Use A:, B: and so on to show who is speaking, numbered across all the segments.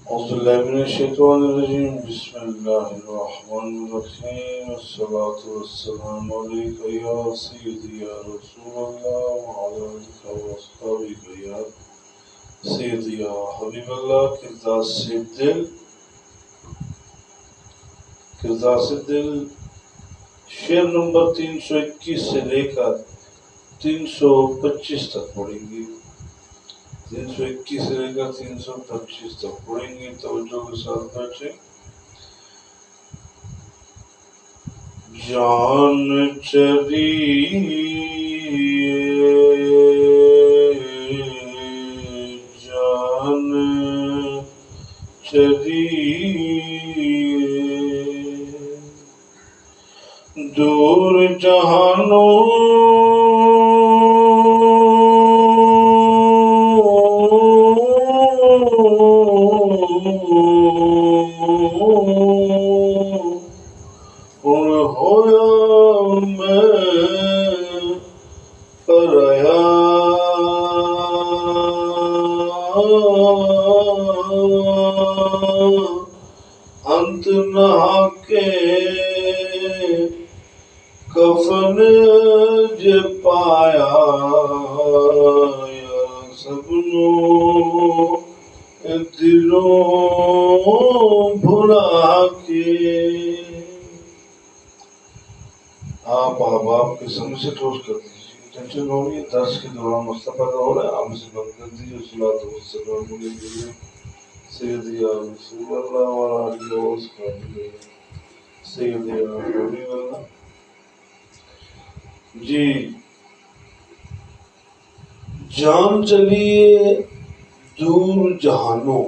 A: أعوذ بالله من الشيطان الرجيم بسم الله الرحمن الرحيم الصلاة والسلام عليك يا سيدي يا رسول الله وعلى آلك وأصحابك يا سيدي يا حبيب الله کردار سے دل شعر نمبر 321 سے لے کر 325 تک پڑھیں گے 321 سے لے کر 325 تک پڑھیں گے توجہ کے ساتھ بیٹھیں جان چلی جان چلی دور جہانوں ہویا میں پرایا انت نہ کے کفن ج پایا سبنو دلوں بھلا کے آپ احباب کے سمجھ سے ٹھوس کر دیجیے ٹینشن ہو رہی ہے درس کے دوران مسئلہ پیدا ہو رہا ہے آپ اسے بند کر دیجیے صلاۃ والسلام علیہ سیدی یا رسول اللہ وعلی آلہ وصحبہ سیدی یا حبیب اللہ جی جان چلیے دور جہانوں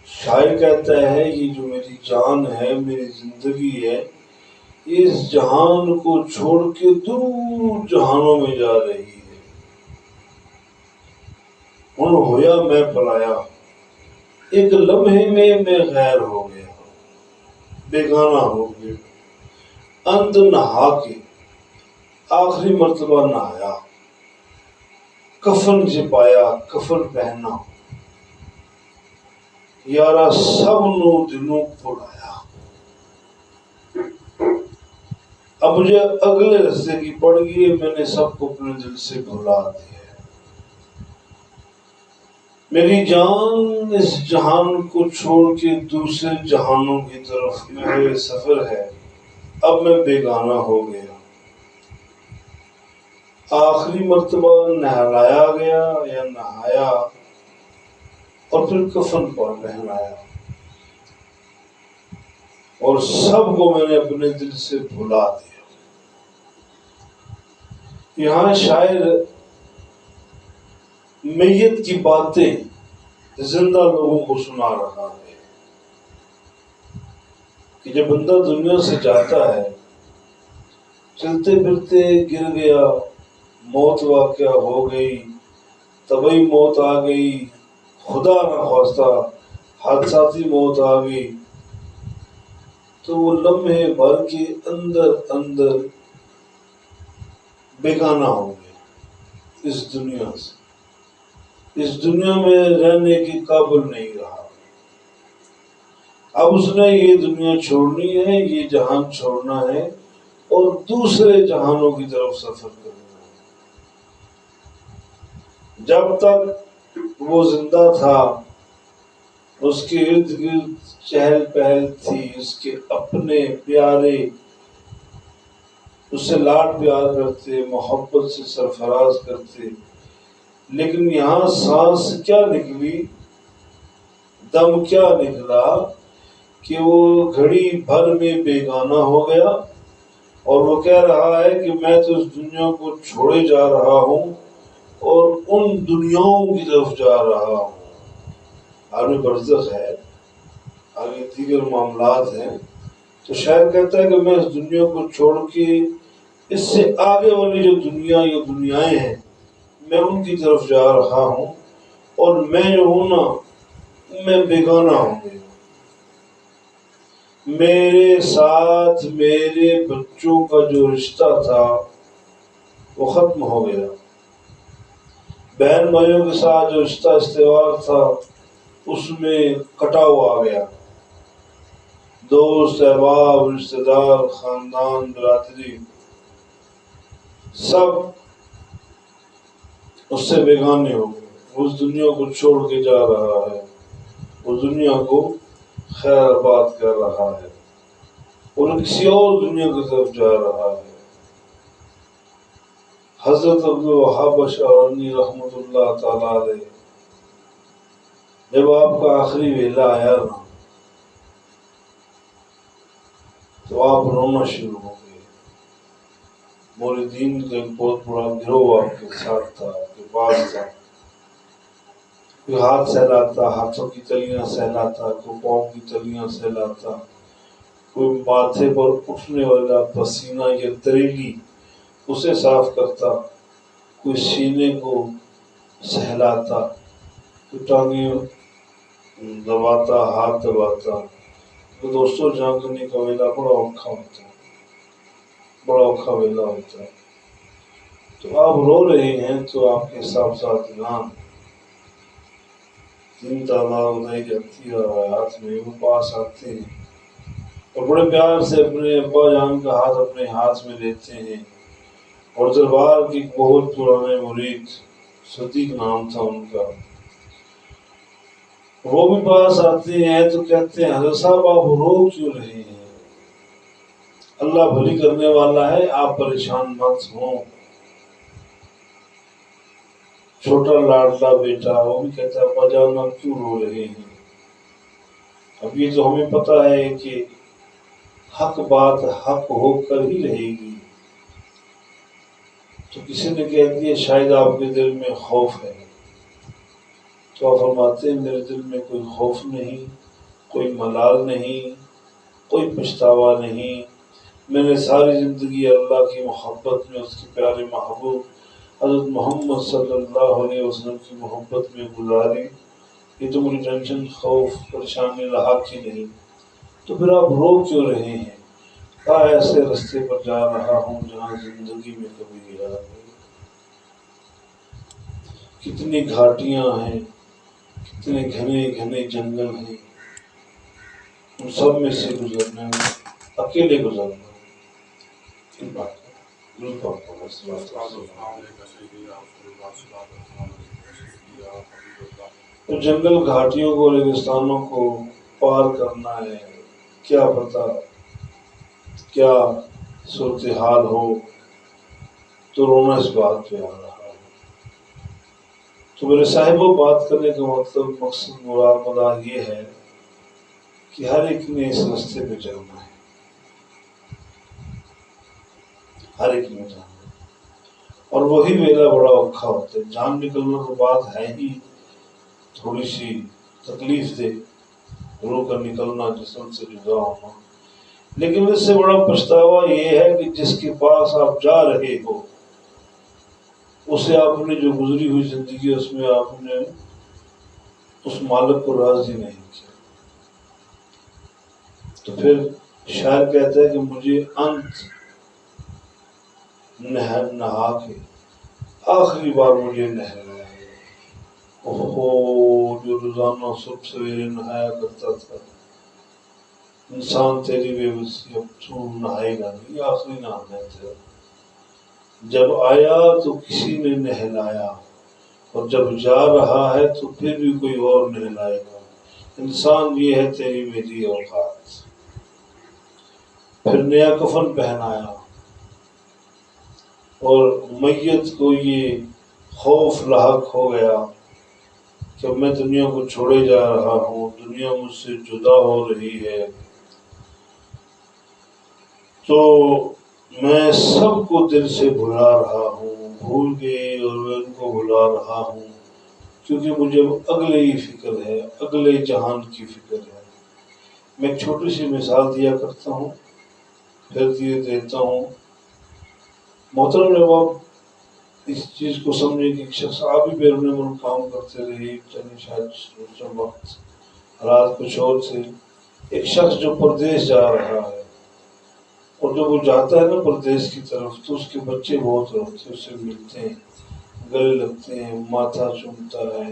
A: شاعر کہتا ہے یہ جو میری جان ہے میری زندگی ہے اس جہان کو چھوڑ کے دور جہانوں میں جا رہی ہے ہن ہویا میں پلایا ایک لمحے میں غیر ہو گیا بیگانہ ہو گیا انت نہا کے آخری مرتبہ نہایا کفن چھپایا کفن پہنا یارا سب نو دلوں پڑایا اب مجھے اگلے رستے کی پڑ گئی ہے میں نے سب کو اپنے دل سے بھلا دیا میری جان اس جہان کو چھوڑ کے دوسرے جہانوں کی طرف میرے سفر ہے اب میں بیگانہ ہو گیا آخری مرتبہ نہلایا گیا یا نہایا اور پھر کفن پر پہنایا اور سب کو میں نے اپنے دل سے بھلا دیا یہاں شاعر میت کی باتیں زندہ لوگوں کو سنا رہا ہے کہ جب بندہ دنیا سے جاتا ہے چلتے پھرتے گر گیا موت واقعہ ہو گئی طبعی موت آ گئی خدا نہ خواستہ حادثاتی موت آ گئی تو وہ لمحے بھر کے اندر بیگانہ ہو گیا اس دنیا سے اس دنیا میں رہنے کے قابل نہیں رہا اب اس نے یہ دنیا چھوڑنی ہے یہ جہان چھوڑنا ہے اور دوسرے جہانوں کی طرف سفر کرنا ہے جب تک وہ زندہ تھا اس کے ارد گرد چہل پہل تھی اس کے اپنے پیارے اس سے لاڈ پیار کرتے محبت سے سرفراز کرتے لیکن یہاں سانس کیا نکلی دم کیا نکلا کہ وہ گھڑی بھر میں بیگانہ ہو گیا اور وہ کہہ رہا ہے کہ میں تو اس دنیا کو چھوڑے جا رہا ہوں اور ان دنیاؤں کی طرف جا رہا ہوں عالم برزخ ہے آگے دیگر معاملات ہیں تو شاعر کہتا ہے کہ میں اس دنیا کو چھوڑ کے اس سے آگے والی جو دنیائیں ہیں میں ان کی طرف جا رہا ہوں اور میں جو ہوں نا میں بیگانہ ہوں گیا میرے ساتھ میرے بچوں کا جو رشتہ تھا وہ ختم ہو گیا، بہن بھائیوں کے ساتھ جو رشتہ استوار تھا اس میں کٹاؤ آ گیا، دوست احباب رشتہ دار خاندان برادری سب اس سے بیگانے ہو گئے، اس دنیا کو چھوڑ کے جا رہا ہے، اس دنیا کو خیر آباد کر رہا ہے اور کسی اور دنیا کی طرف جا رہا ہے۔ حضرت عبدالوہاب اشعرانی رحمۃ اللہ تعالی علیہ جب آپ کا آخری ویلا آیا نا تو آپ رونا شروع ہو گئے۔ موریدین کا ایک بہت بڑا گروہ آپ کے ساتھ تھا، آپ کے پاس تھا، کوئی ہاتھ سہلاتا، ہاتھوں کی تلیاں سہلاتا، کوئی پاؤں کی تلیاں سہلاتا، کوئی ماتھے پر اٹھنے والا پسینہ یا تریلی اسے صاف کرتا، کوئی سینے کو سہلاتا، کوئی ٹانگیں دباتا، ہاتھ دباتا۔ تو دوستوں جاننے کا ویلا بڑا اوکھا ہوتا ہے، بڑا اوکھا ویلا ہوتا ہے۔ تو آپ رو رہے ہیں تو آپ کے ساتھ ساتھیان تین تعداد بنائی جاتی ہے اور ہاتھ میں وہ پاس آتے ہیں اور بڑے پیار سے اپنے ابا جان کا ہاتھ اپنے ہاتھ میں لیتے ہیں، اور دربار کی بہت پرانے مرید صدیق نام تھا ان کا، وہ بھی پاس آتے ہیں تو کہتے ہیں حضرت صاحب آپ رو کیوں رہے ہیں؟ اللہ بھلی کرنے والا ہے، آپ پریشان مت ہوں۔ چھوٹا لاڈلا بیٹا وہ بھی کہتا ہے ابا جان آپ کیوں رو رہے ہیں؟ اب یہ تو ہمیں پتہ ہے کہ حق بات حق ہو کر ہی رہے گی۔ تو کسی نے کہہ دیا شاید آپ کے دل میں خوف ہے، تو آپ فرماتے ہیں میرے دل میں کوئی خوف نہیں، کوئی ملال نہیں، کوئی پچھتاوا نہیں، میں نے ساری زندگی اللہ کی محبت میں، اس کے پیارے محبوب حضرت محمد صلی اللہ علیہ وسلم کی محبت میں گزاری، یہ تو مجھے ٹینشن خوف پریشانی رہا کی نہیں۔ تو پھر آپ رو کیوں رہے ہیں؟ کہا ایسے رستے پر جا رہا ہوں جہاں زندگی میں کبھی گیا نہیں۔ کتنی گھاٹیاں ہیں، کتنے گھنے گھنے جنگل ہیں، ان سب میں سے گزرنا ہے، اکیلے گزرنا ہے۔ تو جنگل گھاٹیوں کو ریگستانوں کو پار کرنا ہے، کیا پتا کیا صورتحال ہو، تو رونا اس بات پہ آ رہا ہے۔ تو میرے صاحبوں بات کرنے کا مطلب مقصد مراد یہ ہے کہ ہر ایک نے اس راستے پہ چلنا ہے، ہر ایک نے جانا ہے، اور وہی ویلا بڑا اوکھا ہوتا ہے۔ جان نکلنا تو بات ہے ہی تھوڑی سی تکلیف دے، روح کا نکلنا، جسم سے جدا ہونا، لیکن اس سے بڑا پچھتاوا یہ ہے کہ جس کے پاس آپ جا رہے ہو اسے آپ نے جو گزری ہوئی زندگی اس میں آپ نے اس مالک کو راضی نہیں کیا۔ تو پھر شاعر کہتا ہے کہ مجھے انت نہا کے آخری بار مجھے نہلایا، اوہو جو روزانہ صبح سویرے نہایا کرتا تھا انسان تیری بے بسی، اب تو نہائے گا نہیں، آخری نہانا ہے تیرا۔ جب آیا تو کسی نے نہلایا اور جب جا رہا ہے تو پھر بھی کوئی اور نہلائے گا، انسان یہ ہے تیری میری اوقات۔ پھر نیا کفن پہنایا اور میت کو یہ خوف لاحق ہو گیا کہ میں دنیا کو چھوڑے جا رہا ہوں، دنیا مجھ سے جدا ہو رہی ہے، تو میں سب کو دل سے بھلا رہا ہوں، بھول گئے اور میں ان کو بھلا رہا ہوں، کیونکہ مجھے اگلے ہی فکر ہے، اگلے جہان کی فکر ہے۔ میں ایک چھوٹی سی مثال دیا کرتا ہوں، پھر دیتا ہوں۔ محترم جب آپ اس چیز کو سمجھیں کہ ایک شخص آپ ہی بیرون ملک کام کرتے رہے، چلے شاید وقت حالات کچھ اور سے، ایک شخص جو پردیس جا رہا ہے اور جب وہ جاتا ہے نا پردیس کی طرف تو اس کے بچے بہت روتے، اس سے ملتے ہیں، گلے لگتے ہیں، ماتھا چومتا ہے،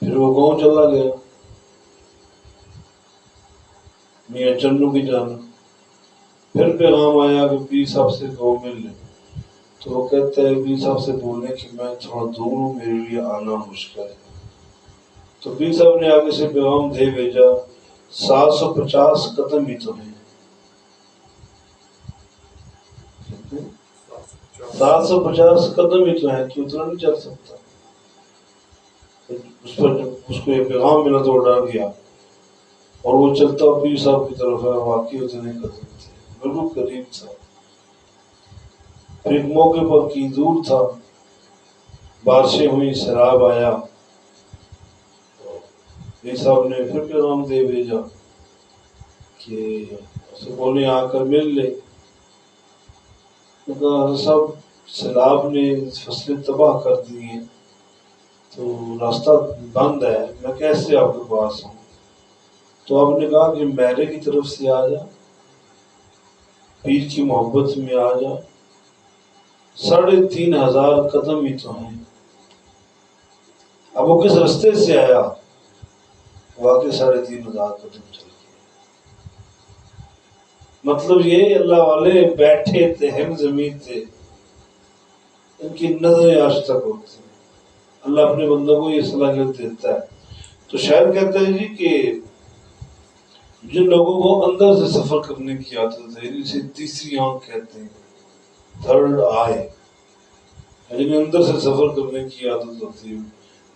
A: پھر وہ گاؤں چلا گیا میاں چنو کی جانب. پھر پیغام آیا کہ پیر صاحب سے گاؤں مل لیں. تو وہ کہتا ہے پیر صاحب سے بولنے کہ میں تھوڑا دور ہوں، میرے لیے آنا مشکل ہے. تو پیر صاحب نے آگے سے پیغام دے بھیجا 750 قدم ہی تو ہیں. 750 قدم ہی تو ہیں، تو اتنا نہیں چل سکتا. اس پر اس کو یہ پیغام ملا تو وہ ڈر گیا اور وہ چلتا پیر صاحب کی طرف ہے. واقعی اتنے قدم تھے، بالکل قریب تھا. پھر ایک موقع پر کی دور تھا، بارشیں ہوئی، سیلاب آیا. پیر صاحب نے پھر پیغام دے بھیجا کہ بولے آ کر مل لے. صاحب سیلاب نے فصلیں تباہ کر دی ہیں تو راستہ بند ہے، میں کیسے آپ کے پاس ہوں؟ تو آپ نے کہا کہ میرے کی طرف سے آ جا، پیر کی محبت میں آ جا. 3500 قدم ہی تو ہیں. اب وہ کس رستے سے آیا؟ واقعی 3500 قدم چل گئے. مطلب یہ اللہ والے بیٹھے تھے، ہم زمین تھے، ان کی نظریں آج تک ہوتی ہیں. اللہ اپنے بندوں کو یہ صلاحیت دیتا ہے. تو شاید کہتے ہیں جی کہ جن لوگوں کو اندر سے سفر کرنے کی عادت ہے، اسے تیسری آنکھ کہتے ہیں، تھرڈ آئی، جنہیں اندر سے سفر کرنے کی عادت ہوتی ہے،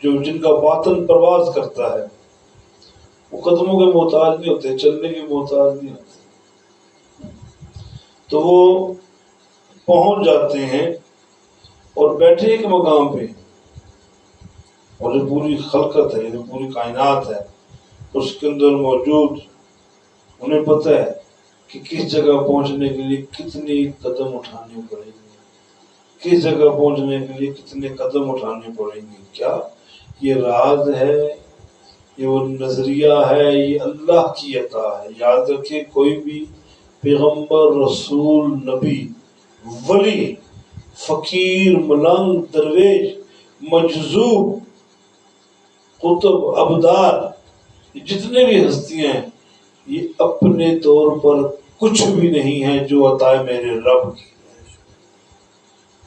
A: جو جن کا باطن پرواز کرتا ہے، وہ قدموں کے محتاج نہیں ہوتے، چلنے کے محتاج نہیں ہوتے. تو وہ پہنچ جاتے ہیں اور بیٹھے ایک مقام پہ، اور جو پوری خلقت ہے، جو پوری کائنات ہے، اس کے اندر موجود، انہیں پتہ ہے کہ کس جگہ پہنچنے کے لیے کتنی قدم اٹھانے پڑیں گے، کس جگہ پہنچنے کے لیے کتنے قدم اٹھانے پڑیں گے. کیا یہ راز ہے؟ یہ وہ نظریہ ہے؟ یہ اللہ کی عطا ہے. یاد رکھیں، کوئی بھی پیغمبر، رسول، نبی، ولی، فقیر، ملنگ، درویش، مجذوب، قطب، ابدال، جتنے بھی ہستیاں ہیں، یہ اپنے طور پر کچھ بھی نہیں ہے جو عطا ہے میرے رب کی.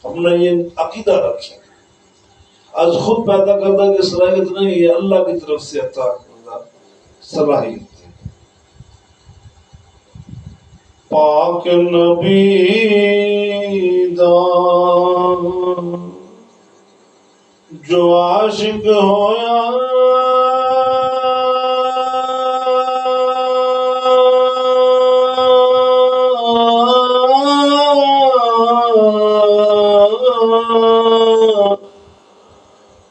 A: اپنا یہ عقیدہ رکھیں. آج خود پیدا کردہ کی صلاحیت نہیں، یہ اللہ کی طرف سے عطا کردہ صلاحیت ہے. پاک نبی دا جو عاشق ہویا،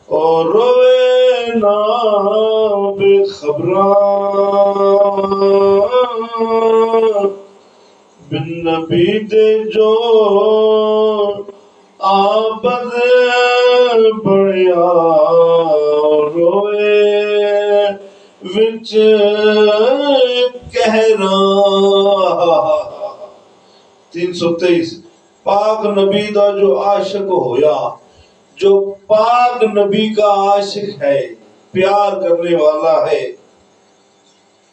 A: اور روے نا بے خبراں، بن نبی دے جو آبد بڑیا، روے وچ کہراں. 323. پاک نبی دا جو عاشق ہویا، جو پاک نبی کا عاشق ہے، پیار کرنے والا ہے،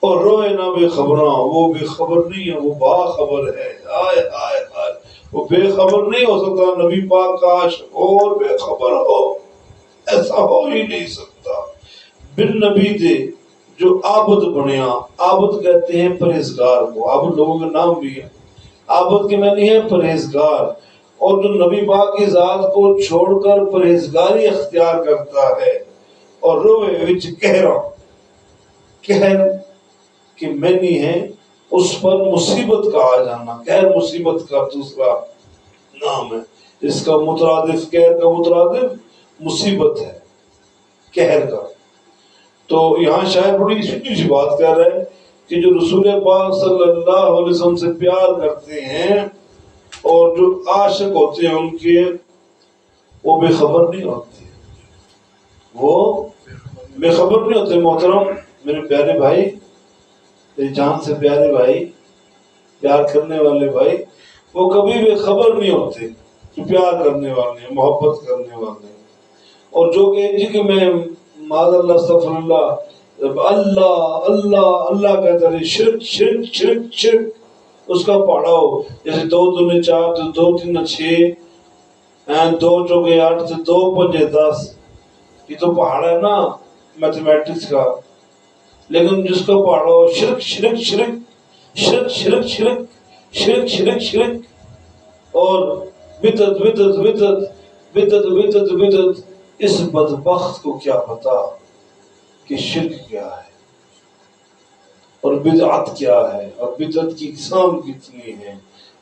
A: اور روئے نہ بے خبراں، وہ بے خبر نہیں ہے، وہ باخبر ہے. آئے آئے آئے، وہ بے خبر نہیں ہو سکتا. نبی پاک کا عاشق اور بے خبر ہو، ایسا ہو ہی نہیں سکتا. بن نبی دے جو عابد بنیا، عابد کہتے ہیں پرہیزگار کو. عابد لوگوں کے نام بھی ہے، عابد کے معنی ہے پرہیزگار. اور جو نبی پاک کی ذات کو چھوڑ کر پرہیزگاری اختیار کرتا ہے، اور روے وچ کہراں، کہر کہ میں نہیں ہے، اس پر مصیبت کا آ جانا. کہر مصیبت کا دوسرا نام ہے. اس کا مترادف، کہر کا مترادف مصیبت ہے، کہر کا. تو یہاں شاید بڑی سیدھی سی بات کہہ رہا ہے کہ جو رسول پاک صلی اللہ علیہ وسلم سے پیار کرتے ہیں اور جو عاشق ہوتے ہیں ان کے، وہ بے خبر نہیں ہوتے، وہ بے خبر نہیں ہوتے. محترم میرے پیارے بھائی، میری جان سے پیارے بھائی، پیار کرنے والے بھائی، وہ کبھی بے خبر نہیں ہوتے جو پیار کرنے والے ہیں، محبت کرنے والے ہیں. اور جو کہ جی کہ میں معاذ اللہ استغفر اللہ، اللہ اللہ اللہ کہتا رہے، شرک شرک شرک شرک اس کا پہاڑا ہو، جیسے 2 دنے 4 تو 2 3 6 2 چوکے 8 سے 2 پنجے 10، یہ تو پہاڑ ہے نا میتھمیٹکس کا۔ لیکن جس کا پہاڑا ہو شرک شرک شرک شرک شرک شرک شرک شرک شرک اور بدعت بدعت بدعت بدعت بدعت بدعت، اس بدبخت کو کیا پتا کہ شرک کیا ہے اور بدعت کیا ہے، اور بدعت کی اقسام کتنی ہیں،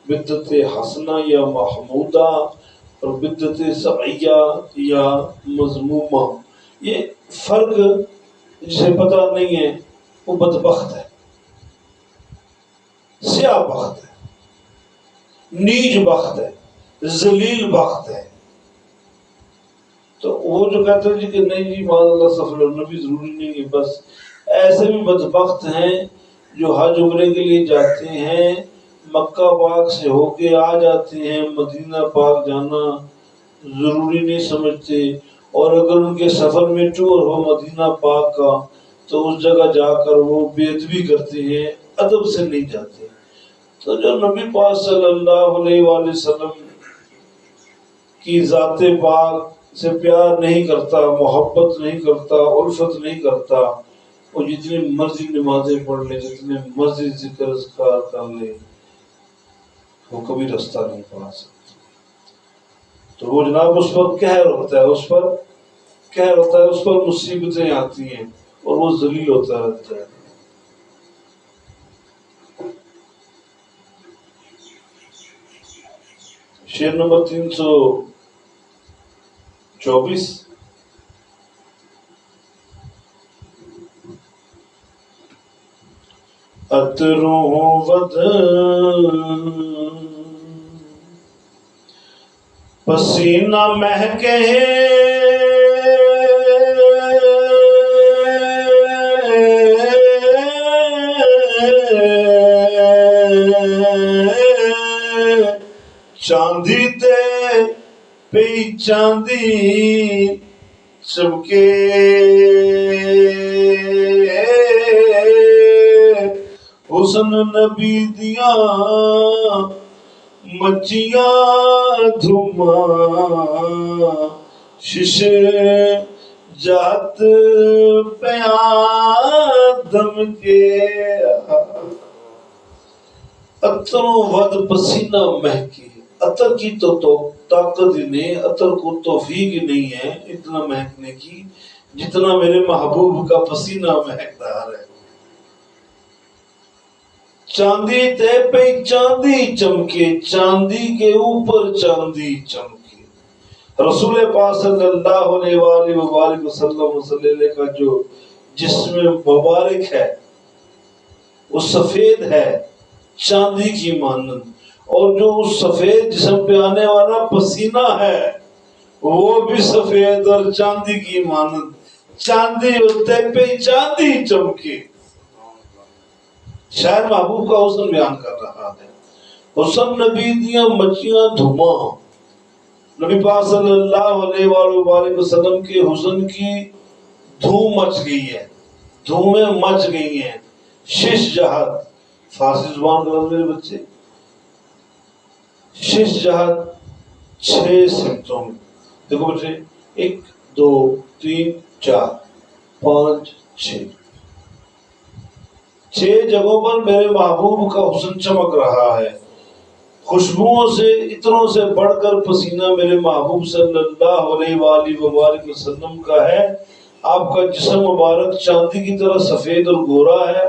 A: بدعت حسنہ یا محمودہ اور بدعت سعیہ یا مذمومہ۔ یہ فرق جسے پتہ نہیں ہے وہ بدبخت ہے، سیاہ بخت ہے، نیج بخت ہے، ذلیل بخت ہے۔ تو وہ جو کہتے ہیں کہ نہیں جی معاذ اللہ سفر نبی ضروری نہیں ہے، بس ایسے بھی بدبخت ہیں جو حج عمرے کے لیے جاتے ہیں، مکہ پاک سے ہو کے آ جاتے ہیں، مدینہ پاک جانا ضروری نہیں سمجھتے، اور اگر ان کے سفر میں ٹور ہو مدینہ پاک کا تو اس جگہ جا کر وہ بے ادبی کرتے ہیں، ادب سے نہیں جاتے۔ تو جو نبی پاک صلی اللہ علیہ وآلہ وسلم کی ذات پاک سے پیار نہیں کرتا، محبت نہیں کرتا، الفت نہیں کرتا، وہ جتنی مرضی نمازیں پڑھ لے، جتنے مرضی ذکر اذکار کر لے، وہ کبھی رستہ نہیں پا سکتا۔ تو وہ جناب اس پر قہر ہوتا ہے، اس پر قہر ہوتا ہے، اس پر مصیبتیں آتی ہیں اور وہ ذلیل ہوتا رہتا ہے۔ شعر نمبر 324۔ عطروں بدن پسینہ مہکے چاندی تے پہ چاندی چمکے، حسن نبی دیاں مچیاں دھوماں، شیشے جات پیا دمکے، عطروں ود پسینہ مہکے۔ عطر کی تو طاقت ہی نہیں، عطر کو توفیق ہی نہیں ہے اتنا مہکنے کی جتنا میرے محبوب کا پسینہ مہکدار ہے۔ چاندی تے پہ چاندی چمکے، چاندی کے اوپر چاندی چمکے۔ رسول پاک صلی اللہ علیہ وآلہ وسلم کا جو جسم مبارک ہے وہ سفید ہے چاندی کی مانند، اور جو اس سفید جسم پہ آنے والا پسینہ ہے وہ بھی سفید اور چاندی کی مانند، چاندی ہوتے پہ چاندی چمکے۔ شاعر محبوب کا حسن بیان کر رہا ہے۔ حسن نبی دیاں مچیاں دھوماں، نبی پاک صلی اللہ علیہ وآلہ وسلم کے حسن کی دھوم مچ گئی ہے، دھومیں مچ گئی ہیں، شش جہت، فارسی زبان کا میرے بچے، شش جہت 6 سمتوں میں، دیکھو بچے 1 2 3 4 5 6 جگہوں پر میرے محبوب کا حسن چمک رہا ہے۔ خوشبوؤں سے، عطروں سے بڑھ کر پسینہ میرے محبوب صلی اللہ علیہ وآلہ وسلم کا ہے۔ آپ کا جسم مبارک چاندی کی طرح سفید اور گورا ہے،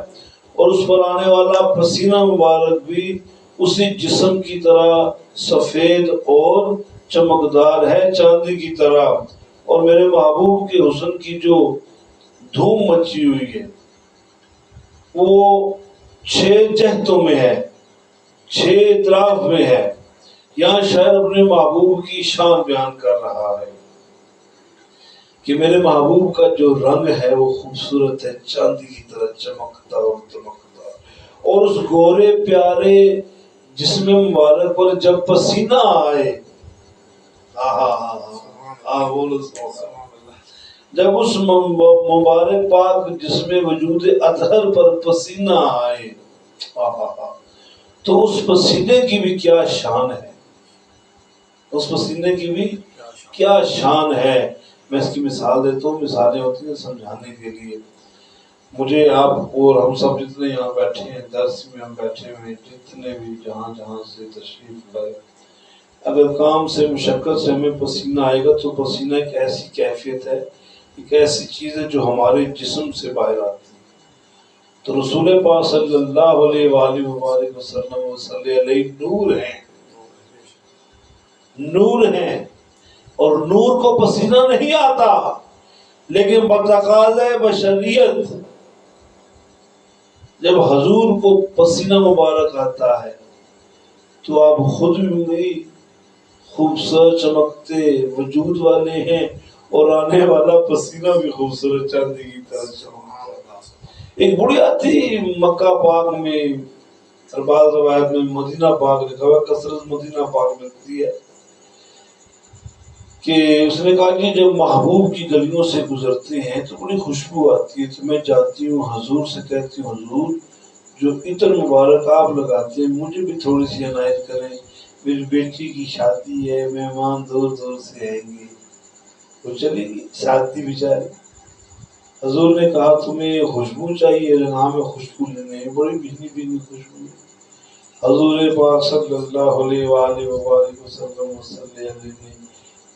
A: اور اس پر آنے والا پسینہ مبارک بھی اسی جسم کی طرح سفید اور چمکدار ہے، چاندی کی طرح۔ اور میرے محبوب کے حسن کی جو دھوم مچی ہوئی ہے وہ 6 جہتوں میں ہے، 6 اطراف میں ہے۔ یہاں شاعر اپنے محبوب کی شان بیان کر رہا ہے کہ میرے محبوب کا جو رنگ ہے وہ خوبصورت ہے، چاندی کی طرح چمکتا اور دمکتا، اور اس گورے پیارے جسم مبارک پر جب پسینہ آئے، جب اس مبارک پاک جس میں وجود اطہر پر پسینہ آئے تو اس پسینے کی بھی کیا شان ہے، اس پسینے کی بھی کیا شان ہے۔ میں اس کی مثال دیتا ہوں، مثالیں ہوتی ہیں سمجھانے کے لیے۔ مجھے آپ اور ہم سب جتنے یہاں بیٹھے ہیں، درس میں ہم بیٹھے ہوئے، جتنے بھی جہاں جہاں سے تشریف لائے، اگر کام سے مشقت سے ہمیں پسینہ آئے گا تو پسینہ ایک ایسی کیفیت ہے، ایک ایسی چیز ہے جو ہمارے جسم سے باہر آتی ہے۔ تو رسول پاک صلی اللہ علیہ وآلہ وبارک وسلم علیہ نور ہیں، نور ہیں، اور نور کو پسینہ نہیں آتا، لیکن بتقاضۂ بشریت جب حضور کو پسینہ مبارک آتا ہے تو آپ خود بھی خوبصورت چمکتے وجود والے ہیں، اور آنے والا پسینہ بھی خوبصورت چاندی کی طرح چمکتا ہے۔ ایک بڑھیا تھی مکہ پاک میں، بعض روایت میں مدینہ پاک لکھا ہوا، کثرت مدینہ پاک ملتی ہے، کہ اس نے کہا کہ جب محبوب کی گلیوں سے گزرتے ہیں تو بڑی خوشبو آتی ہے، تو میں جاتی ہوں حضور سے کہتی ہوں حضور جو عطر مبارک آپ لگاتے ہیں مجھے بھی تھوڑی سی عنایت کریں، میری بیٹی کی شادی ہے، مہمان دور دور سے آئیں گے۔ وہ چلی گئی شادی بیچاری۔ حضور نے کہا تمہیں خوشبو چاہیے؟ ہاں میں خوشبو لینے، بڑی بھینی بھینی خوشبو۔ حضور پاک صلی اللہ علیہ وآلہ وسلم نے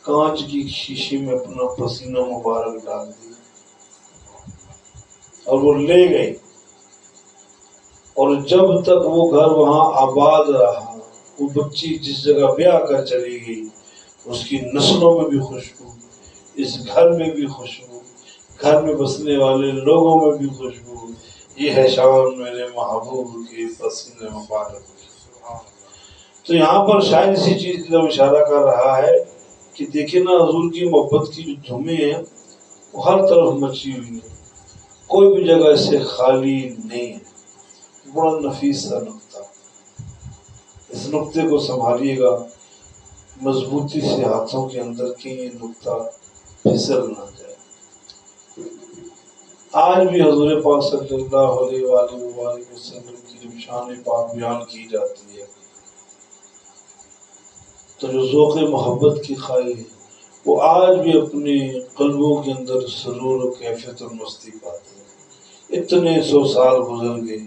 A: کانچ کی شیشے میں اپنا پسینہ مبارک ڈال دیا اور وہ لے گئی، اور جب تک وہ گھر وہاں آباد رہا، وہ بچی جس جگہ بیاہ کر چلی گئی اس کی نسلوں میں بھی خوشبو، اس گھر میں بھی خوشبو، گھر میں بسنے والے لوگوں میں بھی خوشبو۔ یہ ہے شان میرے محبوب کی پسینے مبارک۔ تو یہاں پر شاید اسی چیز کی طرف اشارہ کر رہا ہے کہ دیکھیں نا حضور کی محبت کی جو دھومیں ہیں وہ ہر طرف مچی ہوئی ہیں، کوئی بھی جگہ اس سے خالی نہیں ہے۔ بڑا نفیس سا نقطہ، اس نقطے کو سنبھالیے گا مضبوطی سے ہاتھوں کے اندر کہ یہ نقطہ پھسل نہ جائے۔ آج بھی حضور پاک صلی اللہ علیہ وآلہ وسلم کی جب شان پاک بیان کی جاتی ہے تو جو ذوق محبت کی قائل ہے وہ آج بھی اپنے قلبوں کے اندر سرور و کیفیت اور مستی پاتے ہیں۔ اتنے 100 سال گزر گئے،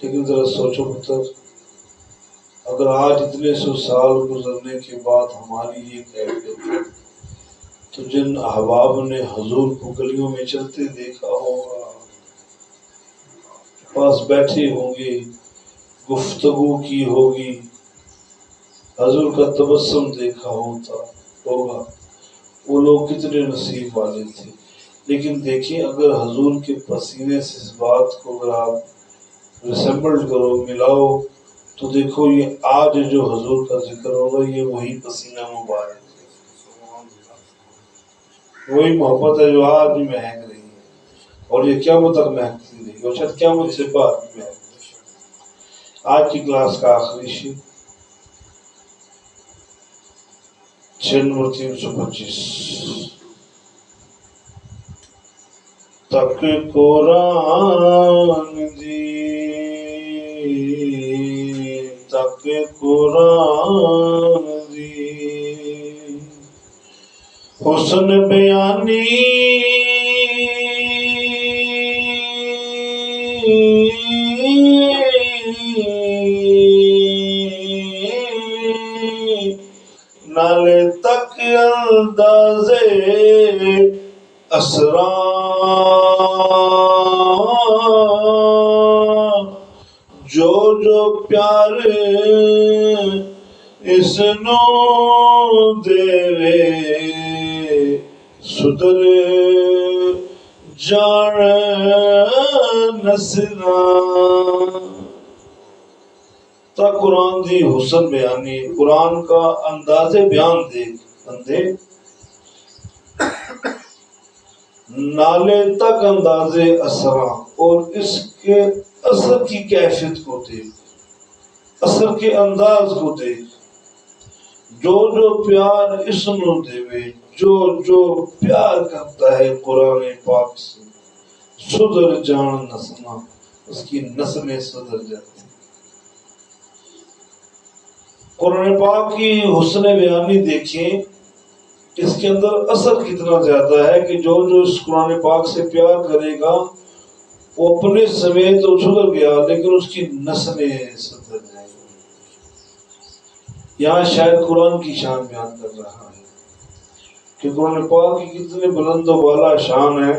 A: لیکن ذرا سوچو پتر، اگر آج اتنے 100 سال گزرنے کے بعد ہماری یہ کیفیت ہے تو جن احباب نے حضور کو گلیوں میں چلتے دیکھا ہوگا، پاس بیٹھے ہوں گے، گفتگو کی ہوگی، حضور کا تبسم دیکھا ہوگا، وہ لوگ کتنے نصیب والے تھے۔ لیکن دیکھیں اگر حضور کے پسینے سے اس بات کو اگر آپ ریسمبل کرو، ملاؤ، تو دیکھو یہ آج جو حضور کا ذکر ہوگا یہ وہی پسینہ مبارک ہے، وہی محبت ہے جو آج بھی مہک رہی ہے، اور یہ قیامت تک مہکتی رہی ہے، اور شاید قیامت سے بعد بھی مہکتی۔ آج کی کلاس کا آخری شعر 6 نمبر 325۔ تک قرآن دی، تک قرآن دی، حسن بیانی نالے تک انداز اسرار، جو جو پیار اس نو دے سدر جان نسنا۔ تا قرآن دی حسن بیانی، قرآن کا انداز بیان دیکھ بندے، نالے تک انداز اسرا، اور اس کے اثر کی کیفیت کو دیکھ، اثر کے انداز کو دیکھ، جو جو پیار اس نو دے، جو پیار کرتا ہے قرآن پاک سے سدھر جان نسلیں، اس کی نسلیں سدھر جاتی ہیں۔ قرآن پاک کی حسن بیانی دیکھیں، اس کے اندر اثر کتنا زیادہ ہے کہ جو اس قرآن پاک سے پیار کرے گا وہ اپنے سمیت تو سدھر گیا لیکن اس کی نسلیں سدھر جائیں گی۔ یہاں شاید قرآن کی شان بیان کر رہا ہے کہ قرآن پاک کی کتنے بلند و بالا شان ہے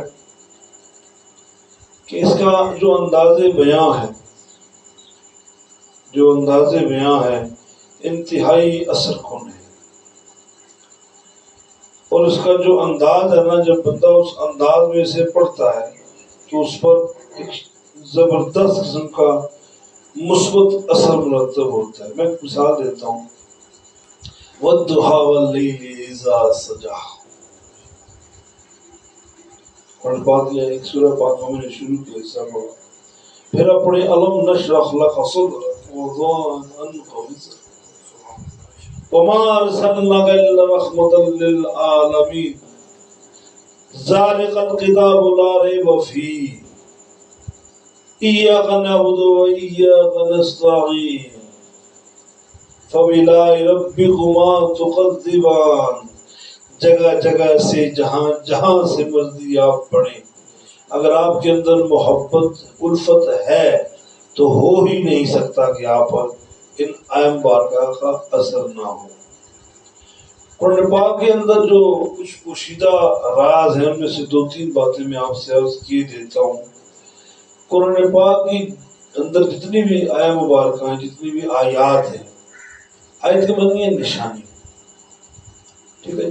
A: کہ اس کا جو انداز بیان ہے انتہائی اثر کن ہے، اور اس کا جو انداز ہے نا، جب بندہ اس انداز میں سے پڑھتا ہے تو اس پر ایک زبردست قسم کا مثبت اثر مرتب ہوتا ہے۔ میں ایک مثال دیتا ہوں، وَالضُّحَىٰ وَاللَّيْلِ إِذَا سَجَىٰ، قرآن پاک یہ ایک سورہ پاک ہم نے شروع کیا حصہ پڑھا، پھر اپنے علم نشرح لک صدرک ووضعنا عنک وزرک وما ارسلناک الا رحمة للعالمین ذالک الکتاب لا ریب فیہ ایاک نعبد وایاک نستعین فبالآء ربکما تکذبان۔ جگہ جگہ سے جہاں سے مرضی آپ پڑھیں، اگر آپ کے اندر محبت الفت ہے تو ہو ہی نہیں سکتا کہ آپ پر ان آیام بارکاہ کا اثر نہ ہو۔ قرآن پاک کے اندر جو کچھ پوشیدہ راز ہیں ان میں سے 2-3 باتیں میں آپ سے عرض کیے دیتا ہوں۔ قرآن پاک کی اندر جتنی بھی آیام مبارکہ ہیں، جتنی بھی آیات ہیں، آیت کے معنی ہے نشانی، ٹھیک ہے۔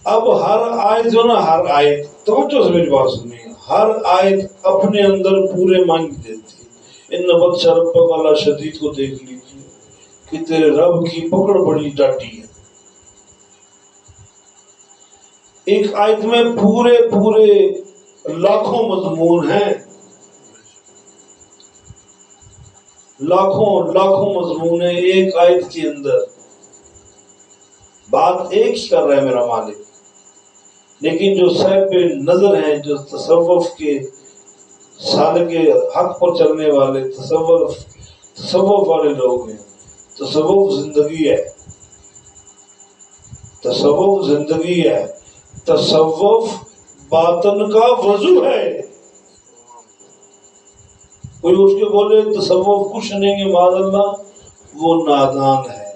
A: اب ہر آیت جو نا، ہر آیت توجہ سے میری بات سنیے، ہر آیت اپنے اندر پورے معنی دیتی ہے۔ ان بطش ربک لشدید کو دیکھ لیجیے کہ تیرے رب کی پکڑ بڑی ڈاٹی ہے۔ ایک آیت میں پورے لاکھوں مضمون ہیں، لاکھوں مضمون ہیں ایک آیت کے اندر۔ بات ایک ہی کر رہا ہے میرا مالک، لیکن جو صاحب نظر ہیں، جو تصوف کے سالک حق پر چلنے والے تصوف والے لوگ ہیں، تصوف زندگی ہے، تصوف باطن کا وضو ہے۔ کوئی اس کے بولے تصوف کچھ نہیں ہے، معاذ اللہ، وہ نادان ہے،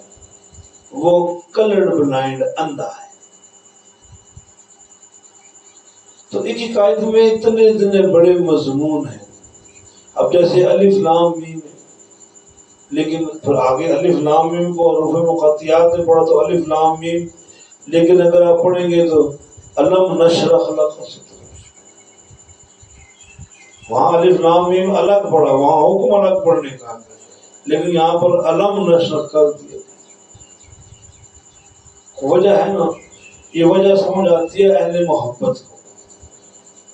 A: وہ کلرڈ بلائنڈ اندھا ہے۔ تو ایک آیت میں اتنے بڑے مضمون ہیں۔ اب جیسے الف لام میم، لیکن پھر آگے الف لام میم کو حروف مقطعات میں پڑھا تو الف لام میم، لیکن اگر آپ پڑھیں گے تو علم نشرح لک صدرک، وہاں الف لام میم الگ پڑھا، وہاں حکم الگ پڑھنے کا، لیکن یہاں پر علم نشرح کر دیا۔ وجہ ہے نا، یہ وجہ سمجھ آتی ہے اہل محبت کو،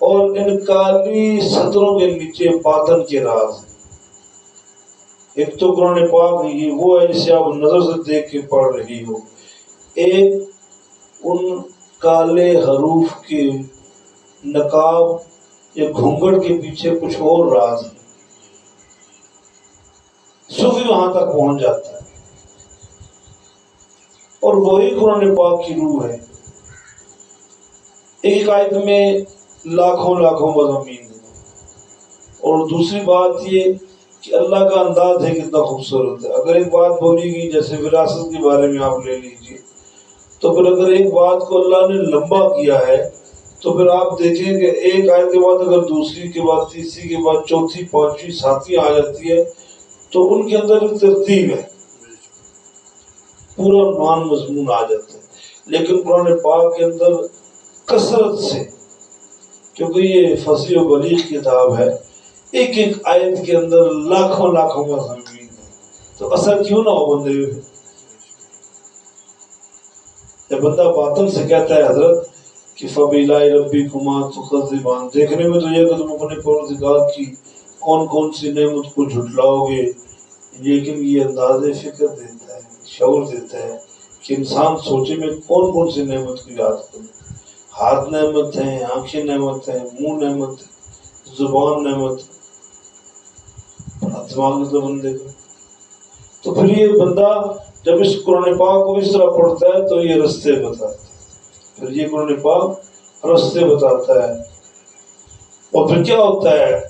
A: اور ان کالی سطروں کے نیچے باطن کے راز ہیں۔ ایک تو قرآن پاک یہ وہ ہے جسے آپ نظر سے دیکھ کے پڑھ رہی ہو، ایک ان کالے حروف کے نقاب یا گھونگھٹ کے پیچھے کچھ اور راز ہے۔ صوفی وہاں تک پہنچ جاتا ہے، اور وہی قرآن پاک کی روح ہے۔ ایک آیت میں لاکھوں مضامین ہیں، اور دوسری بات یہ کہ اللہ کا انداز ہے کتنا خوبصورت ہے۔ اگر ایک بات بولی گئی جیسے وراثت کے بارے میں آپ لے لیجیے، تو پھر اگر ایک بات کو اللہ نے لمبا کیا ہے تو پھر آپ دیکھیں کہ ایک آیت کے بعد اگر دوسری کے بعد تیسری کے بعد چوتھی پانچویں ساتویں آ جاتی ہے تو ان کے اندر ایک ترتیب ہے، پورا عنوان مضمون آ جاتا ہے۔ لیکن قرآن پاک کے اندر کثرت سے، کیونکہ یہ فصیح و بلیغ کتاب ہے، ایک آیت کے اندر لاکھوں مضامین ہیں، تو اثر کیوں نہ ہو بندے میں۔ جب بندہ باطن سے کہتا ہے حضرت کہ فَبِإِلَٰهِ رَبِّكُمَا تُكَذِّبَانِ، دیکھنے میں تو یہ کہ تم اپنے پروردگار کی کون سی نعمت کو جھٹلاؤ گے، لیکن یہ انداز فکر دیتا ہے، شعور دیتا ہے کہ انسان سوچے میں کون کون سی نعمت کو یاد کروں. ہاتھ نعمت ہیں، آنکھیں نعمت ہیں، منہ نعمت ہے، زبان نعمت ہے، دماغ تو بندے کا. تو پھر یہ بندہ جب اس قرآن پاک کو اس طرح پڑھتا ہے تو یہ رستے بتاتا ہے. پھر یہ قرآن پاک رستے بتاتا ہے. اور پھر کیا ہوتا ہے،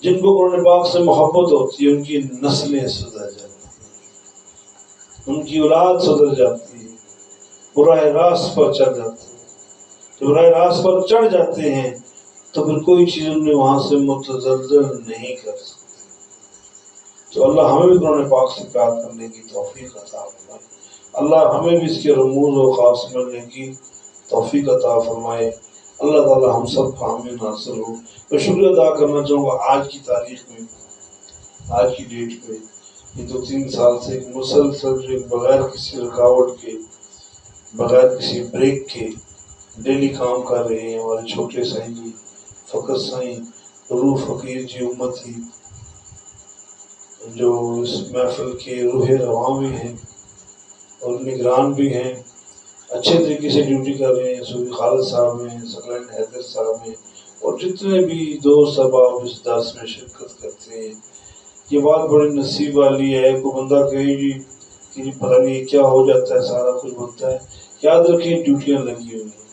A: جن کو قرآن پاک سے محبت ہوتی ہے ان کی نسلیں سدھر جاتی ہیں، ان کی اولاد سدھر جاتی ہے، براہ راست پر چڑھ جاتے ہیں. جب براہ راست پر چڑھ جاتے ہیں تو پھر کوئی چیز انہیں وہاں سے متزلزل نہیں کر سکتی. تو اللہ ہمیں بھی قرآن پاک سے پیار کرنے کی توفیق عطا فرمائے. اللہ ہمیں بھی اس کے رموز و خاص ملنے کی توفیق عطا فرمائے. اللہ تعالی ہم سب کا حامی ناصر ہو. میں شکریہ ادا کرنا چاہوں گا آج کی تاریخ میں، آج کی ڈیٹ میں یہ 2-3 سال سے ایک مسلسل جو بغیر کسی رکاوٹ کے، بغیر کسی بریک کے ڈیلی کام کر رہے ہیں ہمارے چھوٹے سائیں جی، فقط سائیں روح فقیر جی امتی، جو اس محفل کے روح رواں بھی ہیں اور نگران بھی ہیں. اچھے طریقے سے ڈیوٹی کر رہے ہیں. صوفی خالد صاحب ہیں، سکلین حیدر صاحب ہیں، اور جتنے بھی دوست احباب اس درس میں شرکت کرتے ہیں. یہ بات بڑی نصیب والی ہے. کوئی بندہ کہے جی کہ پتہ نہیں کیا ہو جاتا ہے، سارا کچھ بنتا ہے. یاد رکھیں ڈیوٹیاں لگی ہوئی ہیں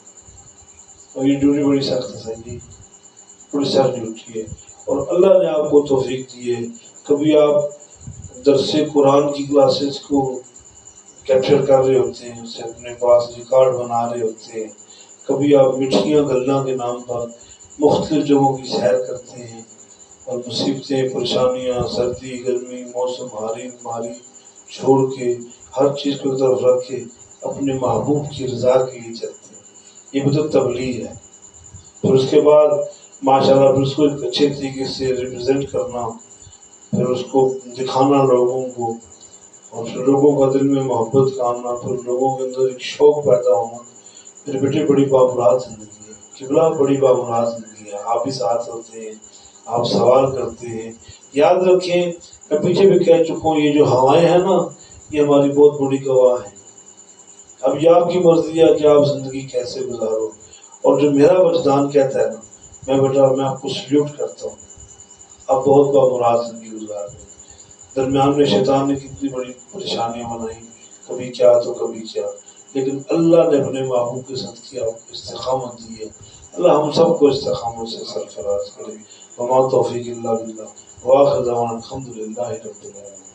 A: اور یہ ڈیوٹی بڑی سخت ہے جی، بڑی سخت ڈیوٹی ہے. اور اللہ نے آپ کو توفیق دی ہے. کبھی آپ درس قرآن کی کلاسز کو کیپچر کر رہے ہوتے ہیں، اسے اپنے پاس ریکارڈ بنا رہے ہوتے ہیں. کبھی آپ مٹھیاں گلنا کے نام پر مختلف جگہوں کی سیر کرتے ہیں اور مصیبتیں، پریشانیاں، سردی، گرمی، موسم، حاری بیماری چھوڑ کے ہر چیز کو طرف رکھ کے اپنے محبوب کی رضا کے لیے چلتے ہیں. یہ بھی تو تبلیغ ہے. پھر اس کے بعد ماشاءاللہ پھر اس کو ایک اچھے طریقے سے ریپرزینٹ کرنا، پھر اس کو دکھانا لوگوں کو، اور پھر لوگوں کا دل میں محبت کا آنا، پھر لوگوں کے اندر ایک شوق پیدا ہونا. میرے بیٹے بڑی بامراد زندگی ہے، قبلہ بڑی بامراد زندگی ہے. آپ بھی ساتھ ہوتے ہیں، آپ سوال کرتے ہیں. یاد رکھیں، میں پیچھے بھی کہہ چکا ہوں، یہ جو ہوائیں ہیں نا یہ ہماری بہت بڑی گواہ ہیں. اب یہ آپ کی مرضی ہے کہ آپ زندگی کیسے گزارو. اور جو میرا وجدان کہتا ہے نا، میں بیٹا میں آپ کو سلیوٹ کرتا ہوں، آپ بہت بامراد زندگی گزار رہے ہیں. درمیان میں شیطان نے کتنی بڑی پریشانیاں بنائی، کبھی کیا تو کبھی کیا، لیکن اللہ نے اپنے محبوب کے ساتھ کیا استقامت دی ہے. اللہ ہم سب کو استقامت سے سرفراز کرے. وما توفیق الا باللہ، وآخر دعوانا الحمد للہ رب العالمین.